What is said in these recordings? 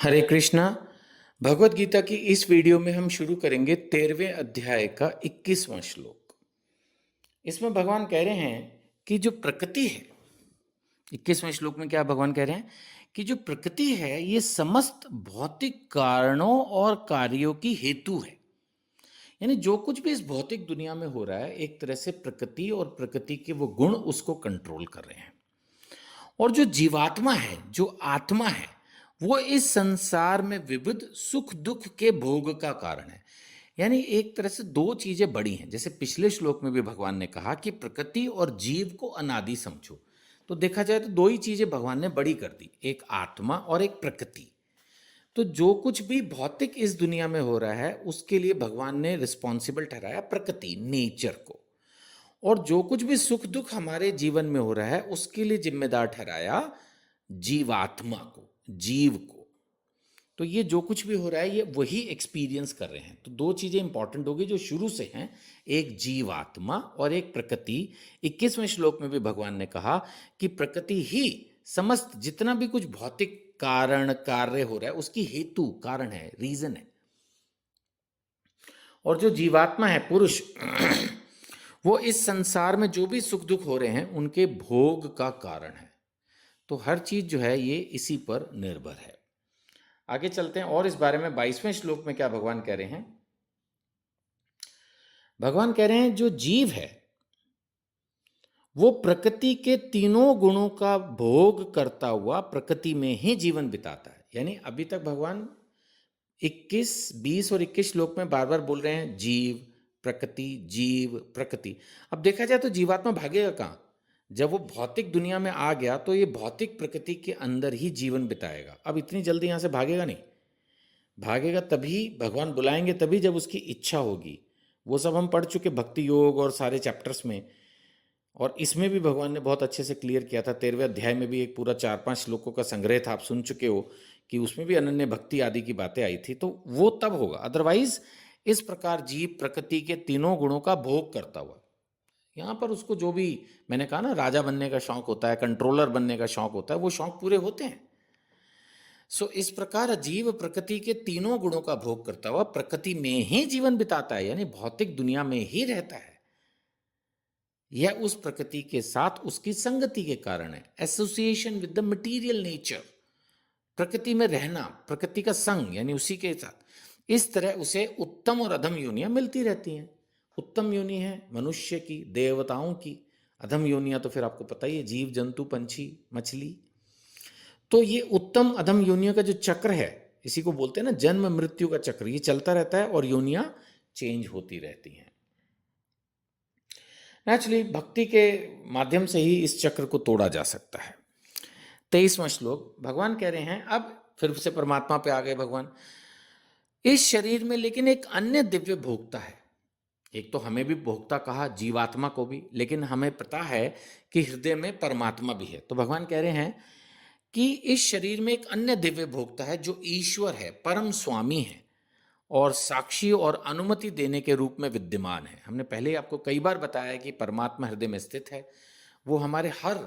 हरे कृष्णा। भगवत गीता की इस वीडियो में हम शुरू करेंगे 13वें अध्याय का 21वां श्लोक। इसमें भगवान कह रहे हैं कि जो प्रकृति है, 21वें श्लोक में क्या भगवान कह रहे हैं कि जो प्रकृति है ये समस्त भौतिक कारणों और कार्यों की हेतु है। यानी जो कुछ भी इस भौतिक दुनिया में हो रहा है एक तरह से प्रकृति और प्रकृति के वो गुण उसको कंट्रोल कर रहे हैं। और जो जीवात्मा है, जो आत्मा है, वो इस संसार में विविध सुख दुख के भोग का कारण है। यानी एक तरह से दो चीजें बड़ी हैं। जैसे पिछले श्लोक में भी भगवान ने कहा कि प्रकृति और जीव को अनादि समझो, तो देखा जाए तो दो ही चीजें भगवान ने बड़ी कर दी, एक आत्मा और एक प्रकृति। तो जो कुछ भी भौतिक इस दुनिया में हो रहा है उसके लिए भगवान ने रिस्पॉन्सिबल ठहराया प्रकृति, नेचर को। और जो कुछ भी सुख दुख हमारे जीवन में हो रहा है उसके लिए जिम्मेदार ठहराया जीवात्मा को, जीव को। तो ये जो कुछ भी हो रहा है ये वही एक्सपीरियंस कर रहे हैं। तो दो चीजें इंपॉर्टेंट होगी जो शुरू से हैं, एक जीवात्मा और एक प्रकृति। 21वें श्लोक में भी भगवान ने कहा कि प्रकृति ही समस्त जितना भी कुछ भौतिक कारण कार्य हो रहा है उसकी हेतु, कारण है, रीजन है। और जो जीवात्मा है, पुरुष, वो इस संसार में जो भी सुख दुख हो रहे हैं उनके भोग का कारण है। तो हर चीज जो है ये इसी पर निर्भर है। आगे चलते हैं और इस बारे में 22वें श्लोक में क्या भगवान कह रहे हैं। भगवान कह रहे हैं जो जीव है वो प्रकृति के तीनों गुणों का भोग करता हुआ प्रकृति में ही जीवन बिताता है। यानी अभी तक भगवान 21, 20 और 21 श्लोक में बार बार बोल रहे हैं जीव प्रकृति, जीव प्रकृति। अब देखा जाए तो जीवात्मा भागेगा कहाँ? जब वो भौतिक दुनिया में आ गया तो ये भौतिक प्रकृति के अंदर ही जीवन बिताएगा। अब इतनी जल्दी यहाँ से भागेगा नहीं। भागेगा तभी, भगवान बुलाएंगे तभी जब उसकी इच्छा होगी। वो सब हम पढ़ चुके भक्ति योग और सारे चैप्टर्स में। और इसमें भी भगवान ने बहुत अच्छे से क्लियर किया था। 13वें अध्याय में भी एक पूरा 4-5 श्लोकों का संग्रह था, आप सुन चुके हो, कि उसमें भी अनन्य भक्ति आदि की बातें आई थी। तो वो तब होगा, अदरवाइज इस प्रकार जीव प्रकृति के तीनों गुणों का भोग करता हुआ, यहाँ पर उसको जो भी मैंने कहा ना, राजा बनने का शौक होता है, कंट्रोलर बनने का शौक होता है, वो शौक पूरे होते हैं। सो इस प्रकार जीव प्रकृति के तीनों गुणों का भोग करता हुआ प्रकृति में ही जीवन बिताता है, यानी भौतिक दुनिया में ही रहता है। यह उस प्रकृति के साथ उसकी संगति के कारण है, association with the material nature. प्रकृति में रहना, प्रकृति का संग, यानी उसी के साथ। इस तरह उसे उत्तम और अधम योनियां मिलती रहती हैं। उत्तम योनि है मनुष्य की, देवताओं की। अधम योनियां तो फिर आपको पता ही है, जीव जंतु, पंछी, मछली। तो ये उत्तम अधम योनियों का जो चक्र है, इसी को बोलते हैं ना जन्म मृत्यु का चक्र, ये चलता रहता है और योनियां चेंज होती रहती हैं। नेचुरली भक्ति के माध्यम से ही इस चक्र को तोड़ा जा सकता है। 23वां श्लोक भगवान कह रहे हैं, अब फिर से परमात्मा पे आ गए भगवान। इस शरीर में लेकिन एक अन्य दिव्य भोक्ता है। एक तो हमें भी भोक्ता कहा, जीवात्मा को भी, लेकिन हमें पता है कि हृदय में परमात्मा भी है। तो भगवान कह रहे हैं कि इस शरीर में एक अन्य दिव्य भोक्ता है जो ईश्वर है, परम स्वामी है और साक्षी और अनुमति देने के रूप में विद्यमान है। हमने पहले आपको कई बार बताया कि परमात्मा हृदय में स्थित है। वो हमारे हर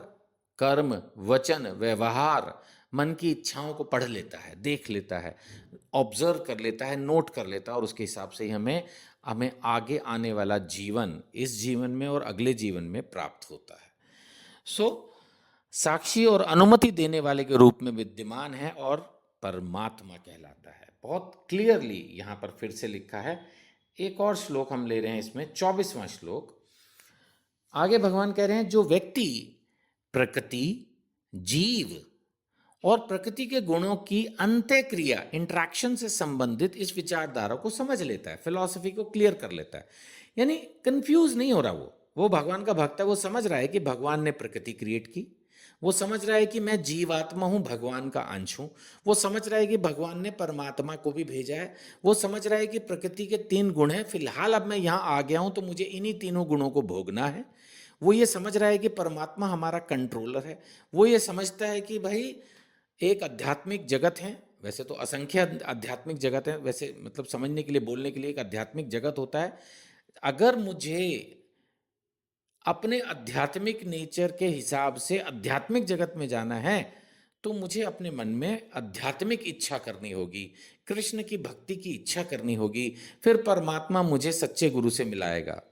कर्म, वचन, व्यवहार, मन की इच्छाओं को पढ़ लेता है, देख लेता है, ऑब्जर्व कर लेता है, नोट कर लेता है, और उसके हिसाब से ही हमें हमें आगे आने वाला जीवन, इस जीवन में और अगले जीवन में प्राप्त होता है। सो साक्षी और अनुमति देने वाले के रूप में विद्यमान है और परमात्मा कहलाता है। बहुत क्लियरली यहाँ पर फिर से लिखा है। एक और श्लोक हम ले रहे हैं इसमें, 24वां श्लोक। आगे भगवान कह रहे हैं जो व्यक्ति प्रकृति, जीव और प्रकृति के गुणों की अंत्यक्रिया, इंट्रैक्शन से संबंधित इस विचारधारा को समझ लेता है, फिलॉसफी को क्लियर कर लेता है, यानी कंफ्यूज नहीं हो रहा। वो भगवान का भक्त है। वो समझ रहा है कि भगवान ने प्रकृति क्रिएट की, वो समझ रहा है कि मैं जीवात्मा हूं, भगवान का अंश हूं, वो समझ रहा है कि भगवान ने परमात्मा को भी भेजा है, वो समझ रहा है कि प्रकृति के 3 गुण हैं, फिलहाल अब मैं यहाँ आ गया हूं तो मुझे इन्हीं तीनों गुणों को भोगना है। वो ये समझ रहा है कि परमात्मा हमारा कंट्रोलर है। वो ये समझता है कि भाई एक आध्यात्मिक जगत है, वैसे तो असंख्य आध्यात्मिक जगत है, वैसे मतलब समझने के लिए, बोलने के लिए एक आध्यात्मिक जगत होता है। अगर मुझे अपने आध्यात्मिक नेचर के हिसाब से आध्यात्मिक जगत में जाना है तो मुझे अपने मन में आध्यात्मिक इच्छा करनी होगी, कृष्ण की भक्ति की इच्छा करनी होगी, फिर परमात्मा मुझे सच्चे गुरु से मिलाएगा।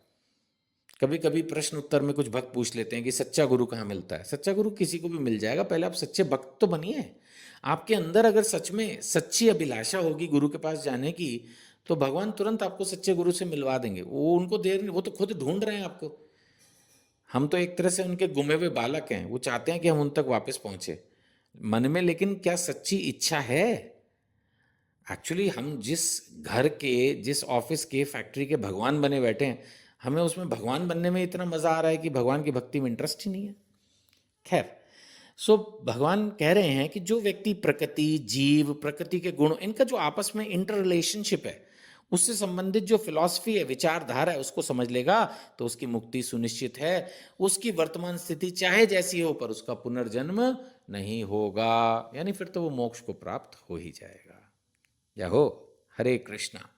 कभी कभी प्रश्न उत्तर में कुछ भक्त पूछ लेते हैं कि सच्चा गुरु कहाँ मिलता है। सच्चा गुरु किसी को भी मिल जाएगा, पहले आप सच्चे भक्त तो बनिए। आपके अंदर अगर सच में सच्ची अभिलाषा होगी गुरु के पास जाने की, तो भगवान तुरंत आपको सच्चे गुरु से मिलवा देंगे। वो उनको देर नहीं, वो तो खुद ढूंढ रहे हैं आपको। हम तो एक तरह से उनके गुमे हुए बालक हैं, वो चाहते हैं कि हम उन तक वापस पहुंचे। मन में लेकिन क्या सच्ची इच्छा है? एक्चुअली हम जिस घर के, जिस ऑफिस के, फैक्ट्री के भगवान बने बैठे हैं, हमें उसमें भगवान बनने में इतना मजा आ रहा है कि भगवान की भक्ति में इंटरेस्ट ही नहीं है। खैर, सो भगवान कह रहे हैं कि जो व्यक्ति प्रकृति, जीव, प्रकृति के गुण, इनका जो आपस में इंटर रिलेशनशिप है, उससे संबंधित जो फिलॉसफी है, विचारधारा है, उसको समझ लेगा तो उसकी मुक्ति सुनिश्चित है। उसकी वर्तमान स्थिति चाहे जैसी हो, पर उसका पुनर्जन्म नहीं होगा, यानी फिर तो वो मोक्ष को प्राप्त हो ही जाएगा। जय हो। हरे कृष्णा।